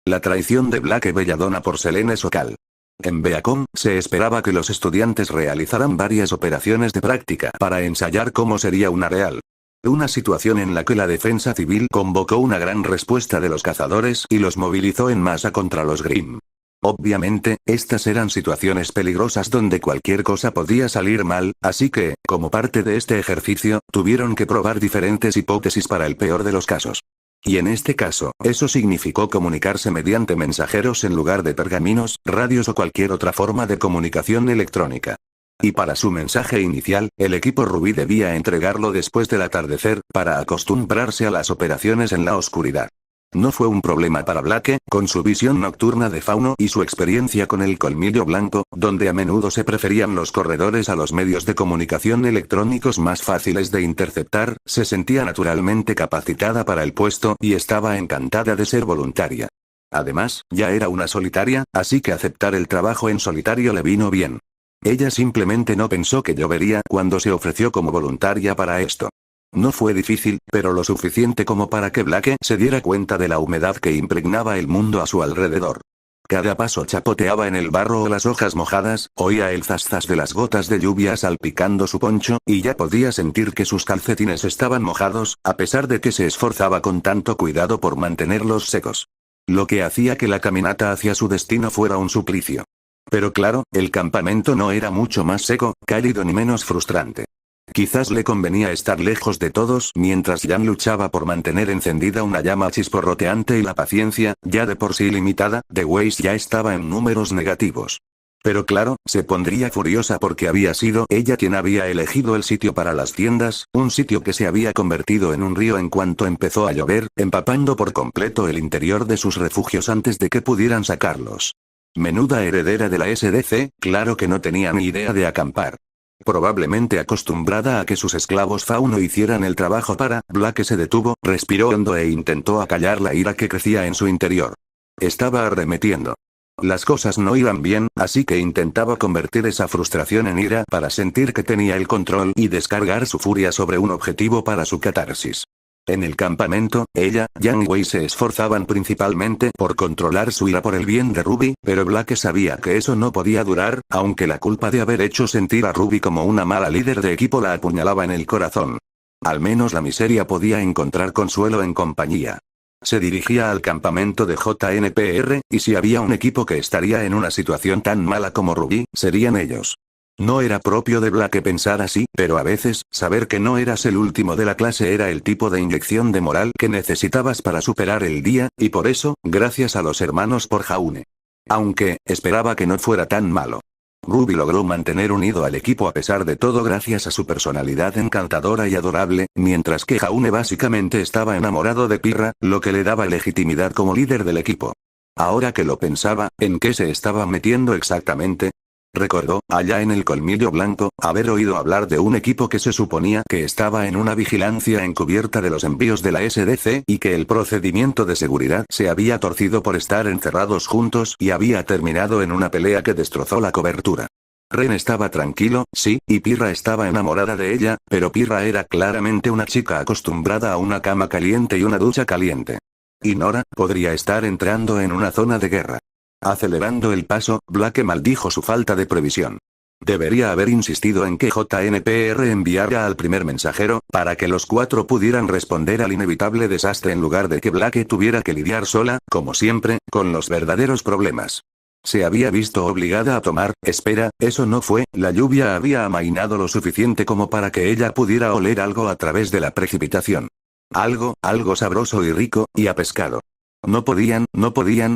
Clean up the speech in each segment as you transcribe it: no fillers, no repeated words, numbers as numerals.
La traición de Blake Belladonna por Selene Sokal. En Beacon, se esperaba que los estudiantes realizaran varias operaciones de práctica para ensayar cómo sería una real. Una situación en la que la defensa civil convocó una gran respuesta de los cazadores y los movilizó en masa contra los Grimm. Obviamente, estas eran situaciones peligrosas donde cualquier cosa podía salir mal, así que, como parte de este ejercicio, tuvieron que probar diferentes hipótesis para el peor de los casos. Y en este caso, eso significó comunicarse mediante mensajeros en lugar de pergaminos, radios o cualquier otra forma de comunicación electrónica. Y para su mensaje inicial, el equipo Rubí debía entregarlo después del atardecer, para acostumbrarse a las operaciones en la oscuridad. No fue un problema para Blake, con su visión nocturna de fauno y su experiencia con el colmillo blanco, donde a menudo se preferían los corredores a los medios de comunicación electrónicos más fáciles de interceptar, se sentía naturalmente capacitada para el puesto y estaba encantada de ser voluntaria. Además, ya era una solitaria, así que aceptar el trabajo en solitario le vino bien. Ella simplemente no pensó que llovería cuando se ofreció como voluntaria para esto. No fue difícil, pero lo suficiente como para que Blake se diera cuenta de la humedad que impregnaba el mundo a su alrededor. Cada paso chapoteaba en el barro o las hojas mojadas, oía el zas-zas de las gotas de lluvia salpicando su poncho, y ya podía sentir que sus calcetines estaban mojados, a pesar de que se esforzaba con tanto cuidado por mantenerlos secos. Lo que hacía que la caminata hacia su destino fuera un suplicio. Pero claro, el campamento no era mucho más seco, cálido ni menos frustrante. Quizás le convenía estar lejos de todos mientras Jan luchaba por mantener encendida una llama chisporroteante y la paciencia, ya de por sí limitada, de Weiss ya estaba en números negativos. Pero claro, se pondría furiosa porque había sido ella quien había elegido el sitio para las tiendas, un sitio que se había convertido en un río en cuanto empezó a llover, empapando por completo el interior de sus refugios antes de que pudieran sacarlos. Menuda heredera de la SDC, claro que no tenía ni idea de acampar. Probablemente acostumbrada a que sus esclavos fauno hicieran el trabajo Blake se detuvo, respiró hondo e intentó acallar la ira que crecía en su interior. Estaba arremetiendo. Las cosas no iban bien, así que intentaba convertir esa frustración en ira para sentir que tenía el control y descargar su furia sobre un objetivo para su catarsis. En el campamento, ella, Jan y Wei se esforzaban principalmente por controlar su ira por el bien de Ruby, pero Blake sabía que eso no podía durar, aunque la culpa de haber hecho sentir a Ruby como una mala líder de equipo la apuñalaba en el corazón. Al menos la miseria podía encontrar consuelo en compañía. Se dirigía al campamento de JNPR, y si había un equipo que estaría en una situación tan mala como Ruby, serían ellos. No era propio de Blake pensar así, pero a veces, saber que no eras el último de la clase era el tipo de inyección de moral que necesitabas para superar el día, y por eso, gracias a los hermanos por Jaune. Aunque, esperaba que no fuera tan malo. Ruby logró mantener unido al equipo a pesar de todo gracias a su personalidad encantadora y adorable, mientras que Jaune básicamente estaba enamorado de Pirra, lo que le daba legitimidad como líder del equipo. Ahora que lo pensaba, ¿en qué se estaba metiendo exactamente? Recordó, allá en el colmillo blanco, haber oído hablar de un equipo que se suponía que estaba en una vigilancia encubierta de los envíos de la SDC y que el procedimiento de seguridad se había torcido por estar encerrados juntos y había terminado en una pelea que destrozó la cobertura. Ren estaba tranquilo, sí, y Pirra estaba enamorada de ella, pero Pirra era claramente una chica acostumbrada a una cama caliente y una ducha caliente. Y Nora podría estar entrando en una zona de guerra. Acelerando el paso, Blake maldijo su falta de previsión. Debería haber insistido en que JNPR enviara al primer mensajero, para que los cuatro pudieran responder al inevitable desastre en lugar de que Blake tuviera que lidiar sola, como siempre, con los verdaderos problemas. Se había visto obligada a tomar, espera, eso no fue, la lluvia había amainado lo suficiente como para que ella pudiera oler algo a través de la precipitación. Algo sabroso y rico, y a pescado. No podían,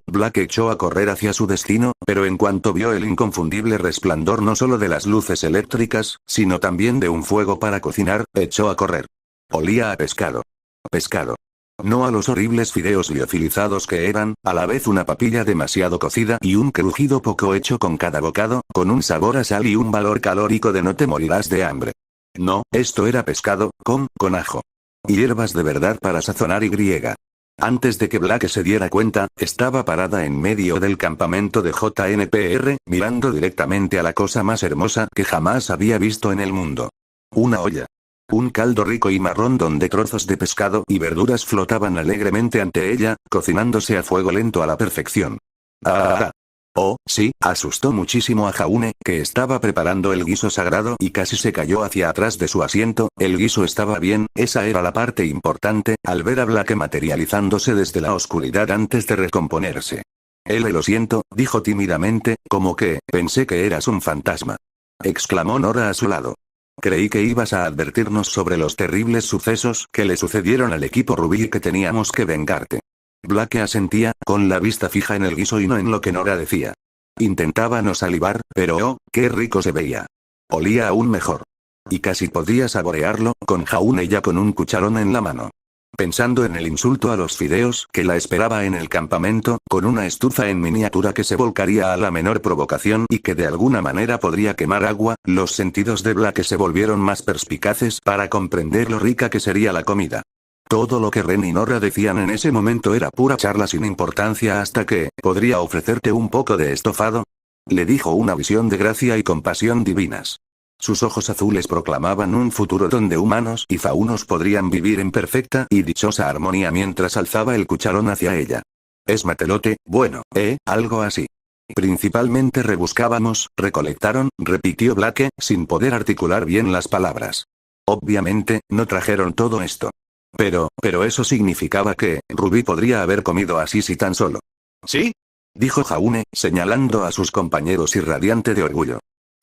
Blake echó a correr hacia su destino, pero en cuanto vio el inconfundible resplandor no solo de las luces eléctricas, sino también de un fuego para cocinar, echó a correr. Olía a pescado. Pescado. No a los horribles fideos liofilizados que eran, a la vez una papilla demasiado cocida y un crujido poco hecho con cada bocado, con un sabor a sal y un valor calórico de no te morirás de hambre. No, esto era pescado, con ajo. Y hierbas de verdad para sazonar y griega. Antes de que Blake se diera cuenta, estaba parada en medio del campamento de JNPR, mirando directamente a la cosa más hermosa que jamás había visto en el mundo. Una olla. Un caldo rico y marrón donde trozos de pescado y verduras flotaban alegremente ante ella, cocinándose a fuego lento a la perfección. ¡Ah! Oh, sí, asustó muchísimo a Jaune, que estaba preparando el guiso sagrado y casi se cayó hacia atrás de su asiento. El guiso estaba bien, esa era la parte importante, al ver a Blake materializándose desde la oscuridad antes de recomponerse. Lo siento, dijo tímidamente, como que, pensé que eras un fantasma. Exclamó Nora a su lado. Creí que ibas a advertirnos sobre los terribles sucesos que le sucedieron al equipo Rubí y que teníamos que vengarte. Blake asentía, con la vista fija en el guiso y no en lo que Nora decía. Intentaba no salivar, pero oh, qué rico se veía. Olía aún mejor. Y casi podía saborearlo, con Jaune ya con un cucharón en la mano. Pensando en el insulto a los fideos que la esperaba en el campamento, con una estufa en miniatura que se volcaría a la menor provocación y que de alguna manera podría quemar agua, los sentidos de Blake se volvieron más perspicaces para comprender lo rica que sería la comida. Todo lo que Ren y Nora decían en ese momento era pura charla sin importancia hasta que, ¿podría ofrecerte un poco de estofado? Le dijo una visión de gracia y compasión divinas. Sus ojos azules proclamaban un futuro donde humanos y faunos podrían vivir en perfecta y dichosa armonía mientras alzaba el cucharón hacia ella. Es matelote, bueno, algo así. Principalmente rebuscábamos, recolectaron, repitió Blake, sin poder articular bien las palabras. Obviamente, no trajeron todo esto. Pero eso significaba que, Rubí podría haber comido así si tan solo. ¿Sí? Dijo Jaune, señalando a sus compañeros y radiante de orgullo.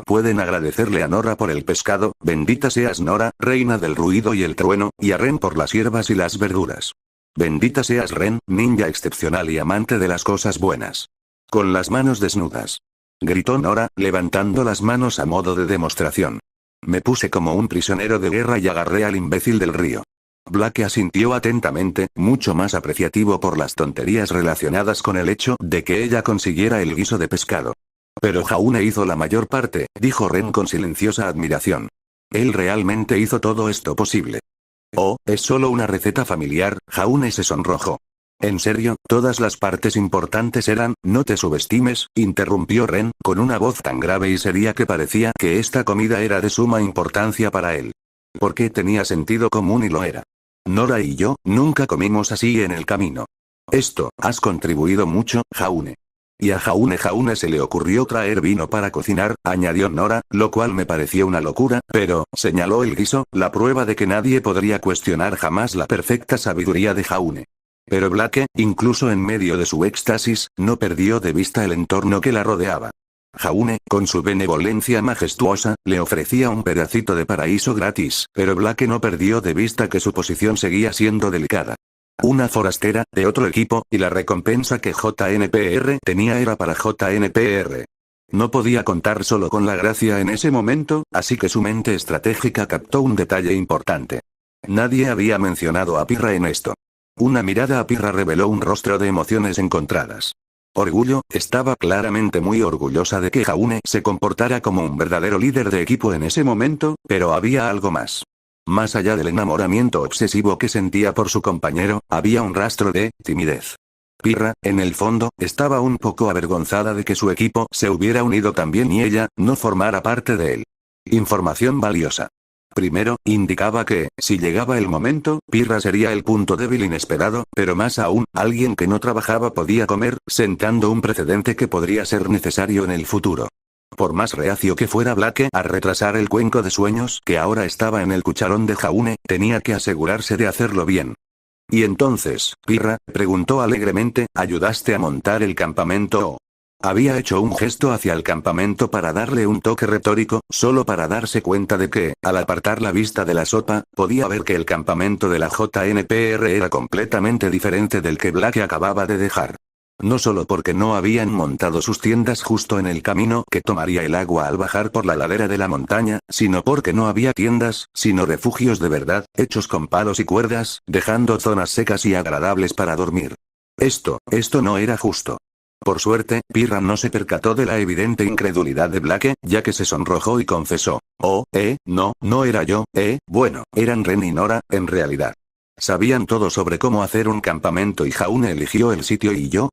Pueden agradecerle a Nora por el pescado, bendita seas Nora, reina del ruido y el trueno, y a Ren por las hierbas y las verduras. Bendita seas Ren, ninja excepcional y amante de las cosas buenas. Con las manos desnudas. Gritó Nora, levantando las manos a modo de demostración. Me puse como un prisionero de guerra y agarré al imbécil del río. Blake asintió atentamente, mucho más apreciativo por las tonterías relacionadas con el hecho de que ella consiguiera el guiso de pescado. Pero Jaune hizo la mayor parte, dijo Ren con silenciosa admiración. Él realmente hizo todo esto posible. Oh, es solo una receta familiar, Jaune se sonrojó. En serio, todas las partes importantes eran, no te subestimes, interrumpió Ren, con una voz tan grave y seria que parecía que esta comida era de suma importancia para él. Porque tenía sentido común y lo era. Nora y yo, nunca comimos así en el camino. Has contribuido mucho, Jaune. Y a Jaune se le ocurrió traer vino para cocinar, añadió Nora, lo cual me pareció una locura, pero, señaló el guiso, la prueba de que nadie podría cuestionar jamás la perfecta sabiduría de Jaune. Pero Blake, incluso en medio de su éxtasis, no perdió de vista el entorno que la rodeaba. Jaune, con su benevolencia majestuosa, le ofrecía un pedacito de paraíso gratis, pero Blake no perdió de vista que su posición seguía siendo delicada. Una forastera, de otro equipo, y la recompensa que JNPR tenía era para JNPR. No podía contar solo con la gracia en ese momento, así que su mente estratégica captó un detalle importante. Nadie había mencionado a Pirra en esto. Una mirada a Pirra reveló un rostro de emociones encontradas. Orgullo, estaba claramente muy orgullosa de que Jaune se comportara como un verdadero líder de equipo en ese momento, pero había algo más. Más allá del enamoramiento obsesivo que sentía por su compañero, había un rastro de timidez. Pirra, en el fondo, estaba un poco avergonzada de que su equipo se hubiera unido también y ella, no formara parte de él. Información valiosa. Primero, indicaba que, si llegaba el momento, Pirra sería el punto débil inesperado, pero más aún, alguien que no trabajaba podía comer, sentando un precedente que podría ser necesario en el futuro. Por más reacio que fuera Blake a retrasar el cuenco de sueños que ahora estaba en el cucharón de Jaune, tenía que asegurarse de hacerlo bien. ¿Y entonces, Pirra? Preguntó alegremente, ¿ayudaste a montar el campamento? Había hecho un gesto hacia el campamento para darle un toque retórico, solo para darse cuenta de que, al apartar la vista de la sopa, podía ver que el campamento de la JNPR era completamente diferente del que Blake acababa de dejar. No solo porque no habían montado sus tiendas justo en el camino que tomaría el agua al bajar por la ladera de la montaña, sino porque no había tiendas, sino refugios de verdad, hechos con palos y cuerdas, dejando zonas secas y agradables para dormir. Esto no era justo. Por suerte, Pirra no se percató de la evidente incredulidad de Blake, ya que se sonrojó y confesó. No era yo, bueno, eran Ren y Nora, en realidad. Sabían todo sobre cómo hacer un campamento y Jaune eligió el sitio y yo,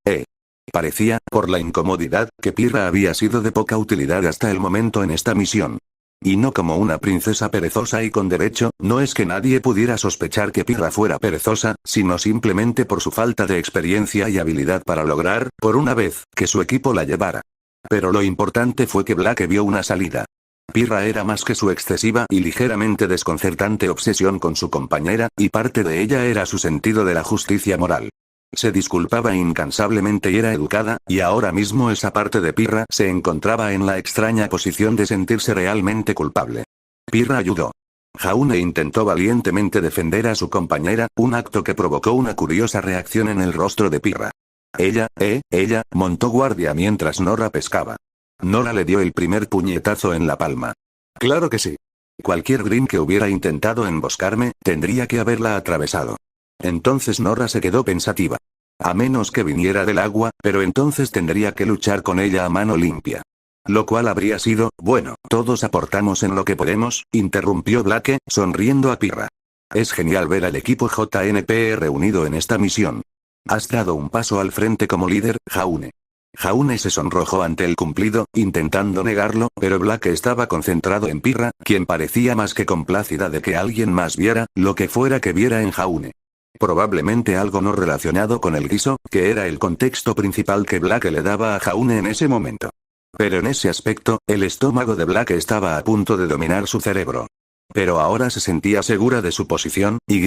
Parecía, por la incomodidad, que Pirra había sido de poca utilidad hasta el momento en esta misión. Y no como una princesa perezosa y con derecho, no es que nadie pudiera sospechar que Pirra fuera perezosa, sino simplemente por su falta de experiencia y habilidad para lograr, por una vez, que su equipo la llevara. Pero lo importante fue que Blake vio una salida. Pirra era más que su excesiva y ligeramente desconcertante obsesión con su compañera, y parte de ella era su sentido de la justicia moral. Se disculpaba incansablemente y era educada, y ahora mismo esa parte de Pirra se encontraba en la extraña posición de sentirse realmente culpable. Pirra ayudó. Jaune intentó valientemente defender a su compañera, un acto que provocó una curiosa reacción en el rostro de Pirra. Ella, montó guardia mientras Nora pescaba. Nora le dio el primer puñetazo en la palma. Claro que sí. Cualquier Grimm que hubiera intentado emboscarme, tendría que haberla atravesado. Entonces Nora se quedó pensativa. A menos que viniera del agua, pero entonces tendría que luchar con ella a mano limpia. Lo cual habría sido, bueno, todos aportamos en lo que podemos, interrumpió Blake, sonriendo a Pirra. Es genial ver al equipo JNPE reunido en esta misión. Has dado un paso al frente como líder, Jaune. Jaune se sonrojó ante el cumplido, intentando negarlo, pero Blake estaba concentrado en Pirra, quien parecía más que complacida de que alguien más viera, lo que fuera que viera en Jaune. Probablemente algo no relacionado con el guiso, que era el contexto principal que Blake le daba a Jaune en ese momento. Pero en ese aspecto, el estómago de Blake estaba a punto de dominar su cerebro. Pero ahora se sentía segura de su posición, y.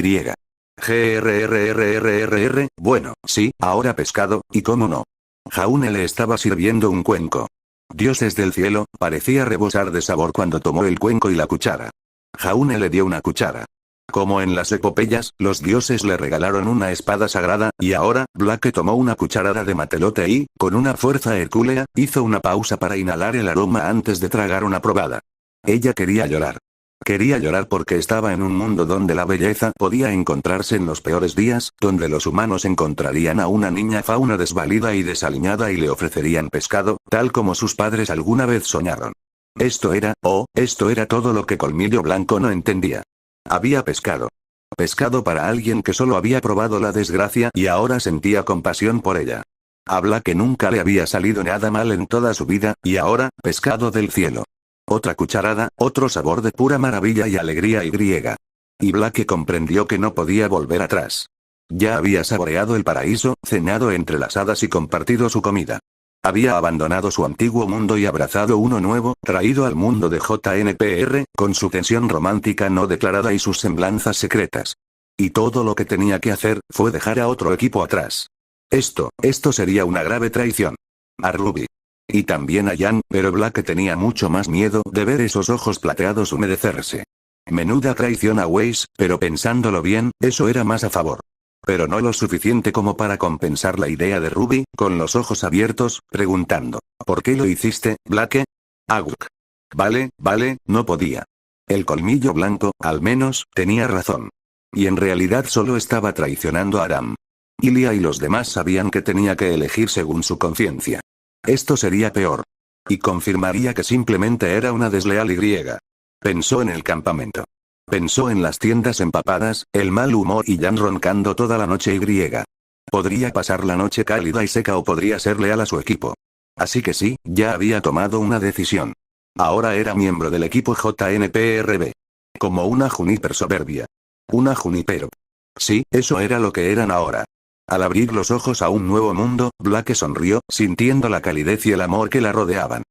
Bueno, sí, ahora pescado, y cómo no. Jaune le estaba sirviendo un cuenco. Dioses del cielo, parecía rebosar de sabor cuando tomó el cuenco y la cuchara. Jaune le dio una cuchara. Como en las epopeyas, los dioses le regalaron una espada sagrada, y ahora, Blake tomó una cucharada de matelote y, con una fuerza hercúlea, hizo una pausa para inhalar el aroma antes de tragar una probada. Ella quería llorar. Quería llorar porque estaba en un mundo donde la belleza podía encontrarse en los peores días, donde los humanos encontrarían a una niña fauna desvalida y desaliñada y le ofrecerían pescado, tal como sus padres alguna vez soñaron. Esto era todo lo que Colmillo Blanco no entendía. Había pescado. Pescado para alguien que solo había probado la desgracia y ahora sentía compasión por ella. A Blake nunca le había salido nada mal en toda su vida, y ahora, pescado del cielo. Otra cucharada, otro sabor de pura maravilla y alegría y. Y Blake comprendió que no podía volver atrás. Ya había saboreado el paraíso, cenado entre las hadas y compartido su comida. Había abandonado su antiguo mundo y abrazado uno nuevo, traído al mundo de JNPR, con su tensión romántica no declarada y sus semblanzas secretas. Y todo lo que tenía que hacer, fue dejar a otro equipo atrás. Esto sería una grave traición. A Ruby. Y también a Jan, pero Blake tenía mucho más miedo de ver esos ojos plateados humedecerse. Menuda traición a Weiss, pero pensándolo bien, eso era más a favor. Pero no lo suficiente como para compensar la idea de Ruby, con los ojos abiertos, preguntando, ¿por qué lo hiciste, Blake? Aguk. Vale, no podía. El colmillo blanco, al menos, tenía razón. Y en realidad solo estaba traicionando a Aram. Ilia y los demás sabían que tenía que elegir según su conciencia. Esto sería peor. Y confirmaría que simplemente era una desleal y. Pensó en el campamento. Pensó en las tiendas empapadas, el mal humor y Jan roncando toda la noche y. Podría pasar la noche cálida y seca o podría ser leal a su equipo. Así que sí, ya había tomado una decisión. Ahora era miembro del equipo JNPRB. Como una Juniper soberbia. Una Juniper. Sí, eso era lo que eran ahora. Al abrir los ojos a un nuevo mundo, Blake sonrió, sintiendo la calidez y el amor que la rodeaban.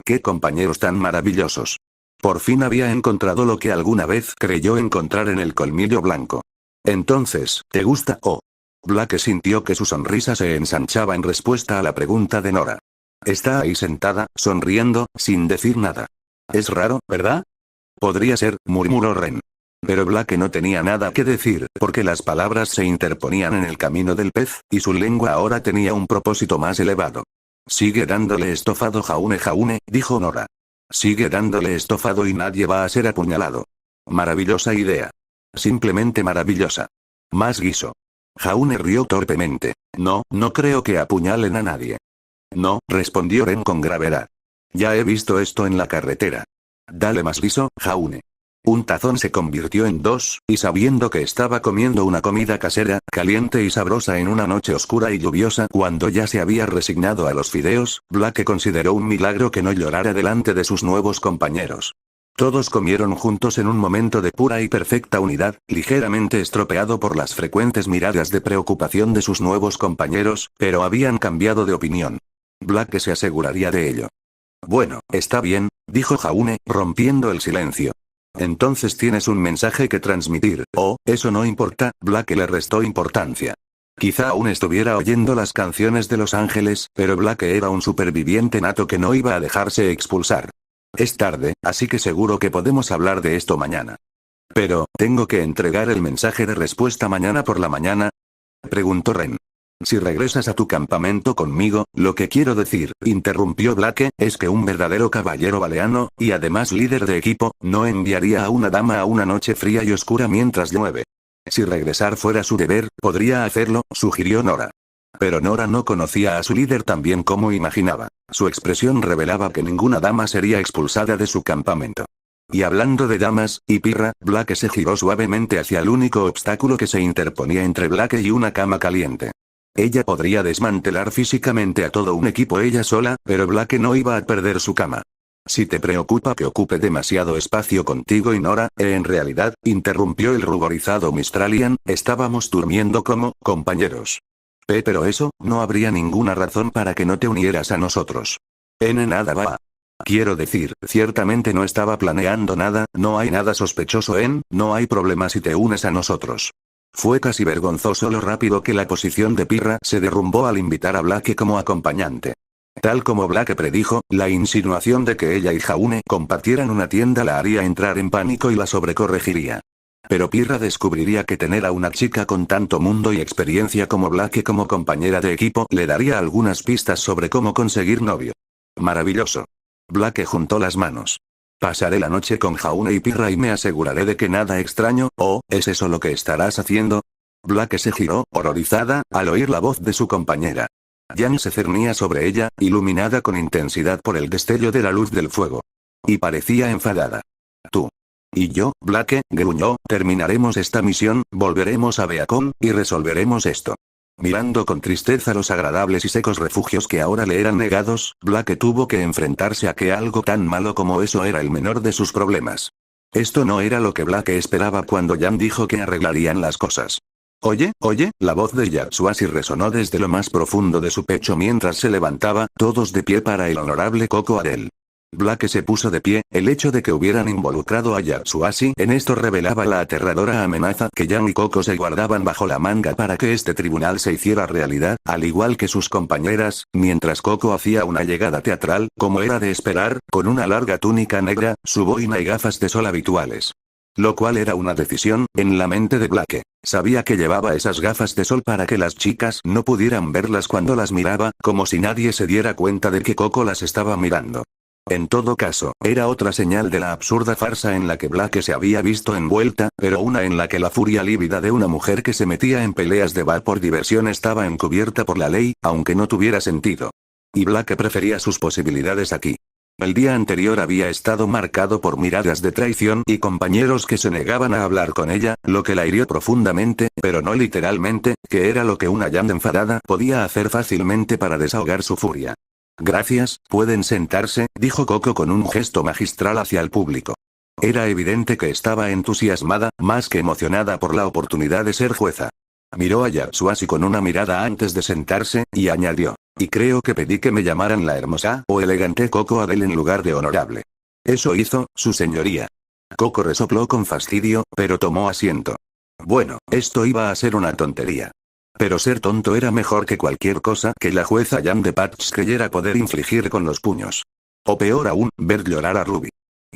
¡Qué compañeros tan maravillosos! Por fin había encontrado lo que alguna vez creyó encontrar en el colmillo blanco. Entonces, ¿te gusta o? Blake sintió que su sonrisa se ensanchaba en respuesta a la pregunta de Nora. Está ahí sentada, sonriendo, sin decir nada. Es raro, ¿verdad? Podría ser, murmuró Ren. Pero Blake no tenía nada que decir, porque las palabras se interponían en el camino del pez, y su lengua ahora tenía un propósito más elevado. Sigue dándole estofado Jaune, dijo Nora. Sigue dándole estofado y nadie va a ser apuñalado. Maravillosa idea. Simplemente maravillosa. Más guiso. Jaune rió torpemente. No creo que apuñalen a nadie. No, respondió Ren con gravedad. Ya he visto esto en la carretera. Dale más guiso, Jaune. Un tazón se convirtió en dos, y sabiendo que estaba comiendo una comida casera, caliente y sabrosa en una noche oscura y lluviosa cuando ya se había resignado a los fideos, Blake consideró un milagro que no llorara delante de sus nuevos compañeros. Todos comieron juntos en un momento de pura y perfecta unidad, ligeramente estropeado por las frecuentes miradas de preocupación de sus nuevos compañeros, pero habían cambiado de opinión. Blake se aseguraría de ello. Bueno, está bien, dijo Jaune, rompiendo el silencio. Entonces tienes un mensaje que transmitir. Oh, eso no importa, Blake le restó importancia. Quizá aún estuviera oyendo las canciones de Los Ángeles, pero Blake era un superviviente nato que no iba a dejarse expulsar. Es tarde, así que seguro que podemos hablar de esto mañana. Pero, ¿tengo que entregar el mensaje de respuesta mañana por la mañana? Preguntó Ren. Si regresas a tu campamento conmigo, lo que quiero decir, interrumpió Blake, es que un verdadero caballero baleano, y además líder de equipo, no enviaría a una dama a una noche fría y oscura mientras llueve. Si regresar fuera su deber, podría hacerlo, sugirió Nora. Pero Nora no conocía a su líder tan bien como imaginaba. Su expresión revelaba que ninguna dama sería expulsada de su campamento. Y hablando de damas, y Pirra, Blake se giró suavemente hacia el único obstáculo que se interponía entre Blake y una cama caliente. Ella podría desmantelar físicamente a todo un equipo ella sola, pero Blake no iba a perder su cama. Si te preocupa que ocupe demasiado espacio contigo y Nora, en realidad, interrumpió el ruborizado Mistralian, estábamos durmiendo como compañeros. Pero eso, no habría ninguna razón para que no te unieras a nosotros. Nada va. Quiero decir, ciertamente no estaba planeando nada, no hay nada sospechoso no hay problema si te unes a nosotros. Fue casi vergonzoso lo rápido que la posición de Pirra se derrumbó al invitar a Blake como acompañante. Tal como Blake predijo, la insinuación de que ella y Jaune compartieran una tienda la haría entrar en pánico y la sobrecorregiría. Pero Pirra descubriría que tener a una chica con tanto mundo y experiencia como Blake como compañera de equipo le daría algunas pistas sobre cómo conseguir novio. Maravilloso. Blake juntó las manos. Pasaré la noche con Jaune y Pirra y me aseguraré de que nada extraño. Oh, ¿es eso lo que estarás haciendo? Blake se giró, horrorizada, al oír la voz de su compañera. Jan se cernía sobre ella, iluminada con intensidad por el destello de la luz del fuego. Y parecía enfadada. Tú. Y yo, Blake, gruñó, terminaremos esta misión, volveremos a Beacon, y resolveremos esto. Mirando con tristeza los agradables y secos refugios que ahora le eran negados, Blake tuvo que enfrentarse a que algo tan malo como eso era el menor de sus problemas. Esto no era lo que Blake esperaba cuando Jan dijo que arreglarían las cosas. Oye, la voz de Yatsuashi resonó desde lo más profundo de su pecho mientras se levantaba, todos de pie para el honorable Coco Adel. Blake se puso de pie, el hecho de que hubieran involucrado a Yatsuashi en esto revelaba la aterradora amenaza que Jan y Coco se guardaban bajo la manga para que este tribunal se hiciera realidad, al igual que sus compañeras, mientras Coco hacía una llegada teatral, como era de esperar, con una larga túnica negra, su boina y gafas de sol habituales. Lo cual era una decisión, en la mente de Blake. Sabía que llevaba esas gafas de sol para que las chicas no pudieran verlas cuando las miraba, como si nadie se diera cuenta de que Coco las estaba mirando. En todo caso, era otra señal de la absurda farsa en la que Blake se había visto envuelta, pero una en la que la furia lívida de una mujer que se metía en peleas de bar por diversión estaba encubierta por la ley, aunque no tuviera sentido. Y Blake prefería sus posibilidades aquí. El día anterior había estado marcado por miradas de traición y compañeros que se negaban a hablar con ella, lo que la hirió profundamente, pero no literalmente, que era lo que una Jan enfadada podía hacer fácilmente para desahogar su furia. Gracias, pueden sentarse, dijo Coco con un gesto magistral hacia el público. Era evidente que estaba entusiasmada, más que emocionada por la oportunidad de ser jueza. Miró a Yatsuashi con una mirada antes de sentarse, y añadió. Y creo que pedí que me llamaran la hermosa o elegante Coco Adel en lugar de honorable. Eso hizo, su señoría. Coco resopló con fastidio, pero tomó asiento. Bueno, esto iba a ser una tontería. Pero ser tonto era mejor que cualquier cosa que la jueza Jan de Patch creyera poder infligir con los puños. O peor aún, ver llorar a Ruby.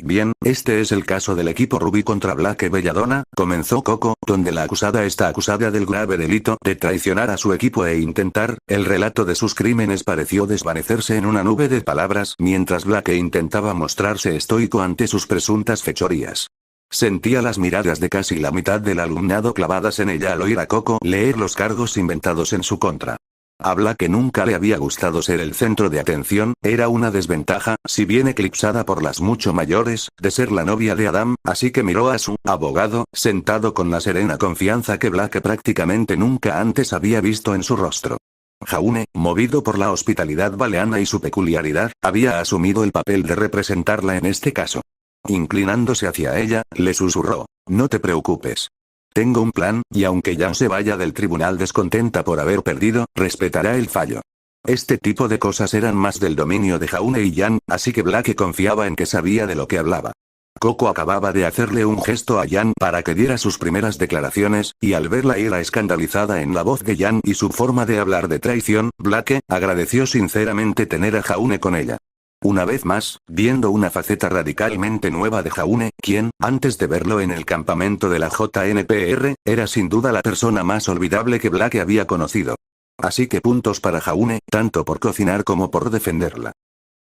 Bien, este es el caso del equipo Ruby contra Blake Belladonna, comenzó Coco, donde la acusada está acusada del grave delito de traicionar a su equipo e intentar, el relato de sus crímenes pareció desvanecerse en una nube de palabras mientras Blake intentaba mostrarse estoico ante sus presuntas fechorías. Sentía las miradas de casi la mitad del alumnado clavadas en ella al oír a Coco leer los cargos inventados en su contra. A Blake nunca le había gustado ser el centro de atención, era una desventaja, si bien eclipsada por las mucho mayores, de ser la novia de Adam, así que miró a su abogado, sentado con la serena confianza que Blake prácticamente nunca antes había visto en su rostro. Jaune, movido por la hospitalidad baleana y su peculiaridad, había asumido el papel de representarla en este caso. Inclinándose hacia ella, le susurró. No te preocupes. Tengo un plan, y aunque Yan se vaya del tribunal descontenta por haber perdido, respetará el fallo. Este tipo de cosas eran más del dominio de Jaune y Yan, así que Blake confiaba en que sabía de lo que hablaba. Coco acababa de hacerle un gesto a Yan para que diera sus primeras declaraciones, y al ver la ira escandalizada en la voz de Yan y su forma de hablar de traición, Blake agradeció sinceramente tener a Jaune con ella. Una vez más, viendo una faceta radicalmente nueva de Jaune, quien, antes de verlo en el campamento de la JNPR, era sin duda la persona más olvidable que Blake había conocido. Así que puntos para Jaune, tanto por cocinar como por defenderla.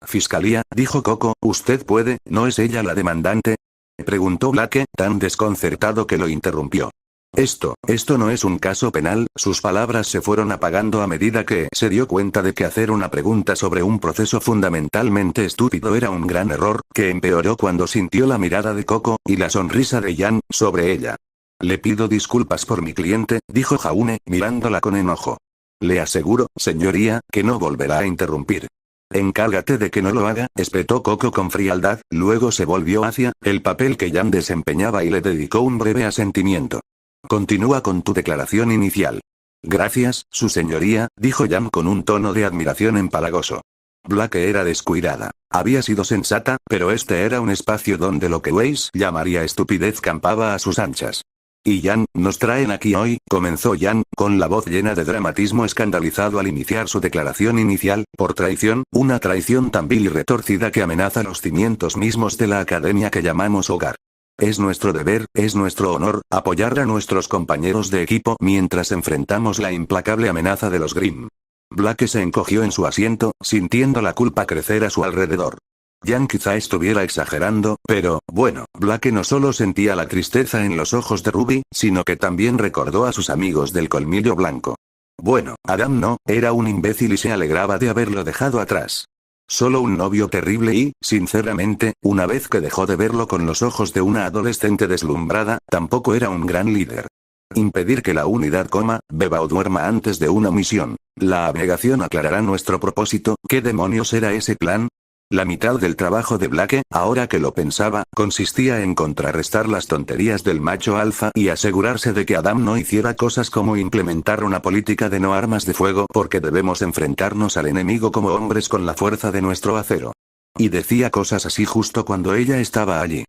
Fiscalía, dijo Coco, ¿usted puede, no es ella la demandante? Preguntó Blake, tan desconcertado que lo interrumpió. Esto no es un caso penal, sus palabras se fueron apagando a medida que se dio cuenta de que hacer una pregunta sobre un proceso fundamentalmente estúpido era un gran error, que empeoró cuando sintió la mirada de Coco, y la sonrisa de Yan, sobre ella. Le pido disculpas por mi cliente, dijo Jaune, mirándola con enojo. Le aseguro, señoría, que no volverá a interrumpir. Encárgate de que no lo haga, espetó Coco con frialdad, luego se volvió hacia el papel que Yan desempeñaba y le dedicó un breve asentimiento. Continúa con tu declaración inicial. Gracias, su señoría, dijo Yan con un tono de admiración empalagoso. Blake era descuidada. Había sido sensata, pero este era un espacio donde lo que Weiss llamaría estupidez campaba a sus anchas. Y Yan, nos traen aquí hoy, comenzó Yan, con la voz llena de dramatismo escandalizado al iniciar su declaración inicial, por traición, una traición tan vil y retorcida que amenaza los cimientos mismos de la academia que llamamos hogar. Es nuestro deber, es nuestro honor, apoyar a nuestros compañeros de equipo mientras enfrentamos la implacable amenaza de los Grimm. Blake se encogió en su asiento, sintiendo la culpa crecer a su alrededor. Yan quizá estuviera exagerando, pero, bueno, Blake no solo sentía la tristeza en los ojos de Ruby, sino que también recordó a sus amigos del colmillo blanco. Bueno, Adam no, era un imbécil y se alegraba de haberlo dejado atrás. Solo un novio terrible y, sinceramente, una vez que dejó de verlo con los ojos de una adolescente deslumbrada, tampoco era un gran líder. Impedir que la unidad coma, beba o duerma antes de una misión. La abnegación aclarará nuestro propósito. ¿Qué demonios era ese plan? La mitad del trabajo de Blake, ahora que lo pensaba, consistía en contrarrestar las tonterías del macho alfa y asegurarse de que Adam no hiciera cosas como implementar una política de no armas de fuego porque debemos enfrentarnos al enemigo como hombres con la fuerza de nuestro acero. Y decía cosas así justo cuando ella estaba allí.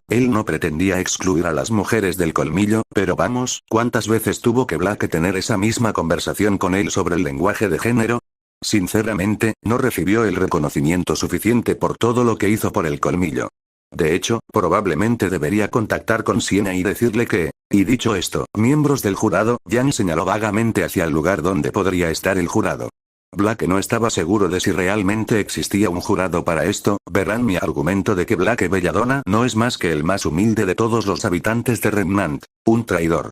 Él no pretendía excluir a las mujeres del colmillo, pero vamos, ¿cuántas veces tuvo que Blake tener esa misma conversación con él sobre el lenguaje de género? Sinceramente, no recibió el reconocimiento suficiente por todo lo que hizo por el colmillo. De hecho, probablemente debería contactar con Siena y decirle que... Y dicho esto, miembros del jurado, Yan señaló vagamente hacia el lugar donde podría estar el jurado. Blake no estaba seguro de si realmente existía un jurado para esto. Verán mi argumento de que Blake Belladonna no es más que el más humilde de todos los habitantes de Remnant, un traidor.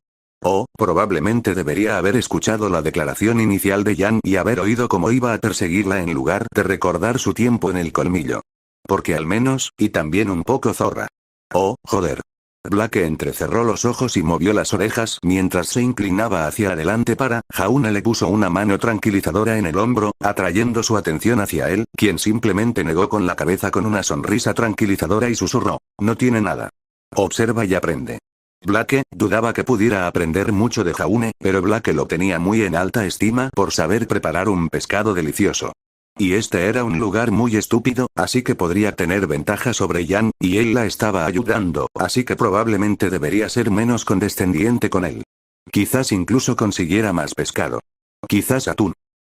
Probablemente debería haber escuchado la declaración inicial de Yan y haber oído cómo iba a perseguirla en lugar de recordar su tiempo en el colmillo. Porque al menos, y también un poco zorra. Joder. Blake entrecerró los ojos y movió las orejas mientras se inclinaba hacia adelante para... Jaune le puso una mano tranquilizadora en el hombro, atrayendo su atención hacia él, quien simplemente negó con la cabeza con una sonrisa tranquilizadora y susurró. No tiene nada. Observa y aprende. Blake dudaba que pudiera aprender mucho de Jaune, pero Blake lo tenía muy en alta estima por saber preparar un pescado delicioso. Y este era un lugar muy estúpido, así que podría tener ventaja sobre Yan, y él la estaba ayudando, así que probablemente debería ser menos condescendiente con él. Quizás incluso consiguiera más pescado. Quizás atún.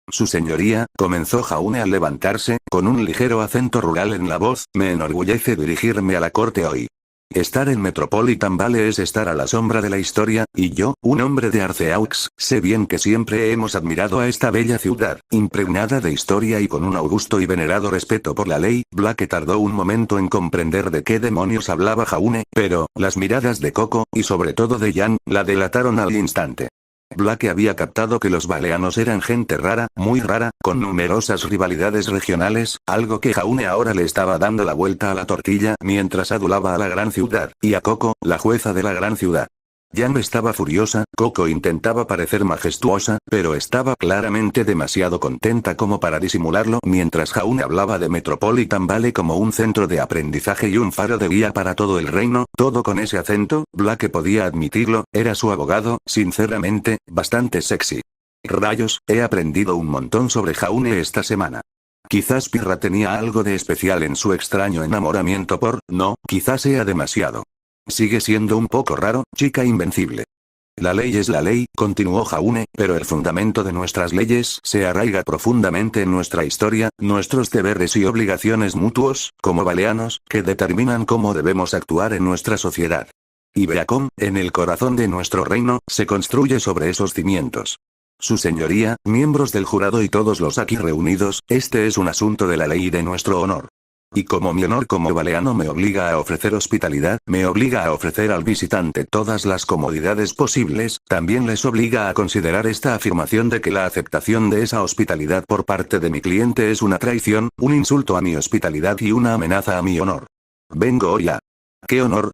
Su señoría, comenzó Jaune al levantarse, con un ligero acento rural en la voz, me enorgullece dirigirme a la corte hoy. Estar en Metropolitan Vale es estar a la sombra de la historia, y yo, un hombre de Arceaux, sé bien que siempre hemos admirado a esta bella ciudad, impregnada de historia y con un augusto y venerado respeto por la ley. Blake tardó un momento en comprender de qué demonios hablaba Jaune, pero, las miradas de Coco, y sobre todo de Yan, la delataron al instante. Blake había captado que los baleanos eran gente rara, muy rara, con numerosas rivalidades regionales, algo que Jaune ahora le estaba dando la vuelta a la tortilla mientras adulaba a la gran ciudad, y a Coco, la jueza de la gran ciudad. Jan estaba furiosa, Coco intentaba parecer majestuosa, pero estaba claramente demasiado contenta como para disimularlo mientras Jaune hablaba de Metropolitan Valley como un centro de aprendizaje y un faro de guía para todo el reino, todo con ese acento. Blake podía admitirlo, era su abogado, sinceramente, bastante sexy. Rayos, he aprendido un montón sobre Jaune esta semana. Quizás Pirra tenía algo de especial en su extraño enamoramiento por, no, quizás sea demasiado. Sigue siendo un poco raro, chica invencible. La ley es la ley, continuó Jaune, pero el fundamento de nuestras leyes se arraiga profundamente en nuestra historia, nuestros deberes y obligaciones mutuos, como baleanos, que determinan cómo debemos actuar en nuestra sociedad. Y Beacon, en el corazón de nuestro reino, se construye sobre esos cimientos. Su señoría, miembros del jurado y todos los aquí reunidos, este es un asunto de la ley y de nuestro honor. Y como mi honor como baleano me obliga a ofrecer hospitalidad, me obliga a ofrecer al visitante todas las comodidades posibles, también les obliga a considerar esta afirmación de que la aceptación de esa hospitalidad por parte de mi cliente es una traición, un insulto a mi hospitalidad y una amenaza a mi honor. Vengo hoy a... ¿Qué honor?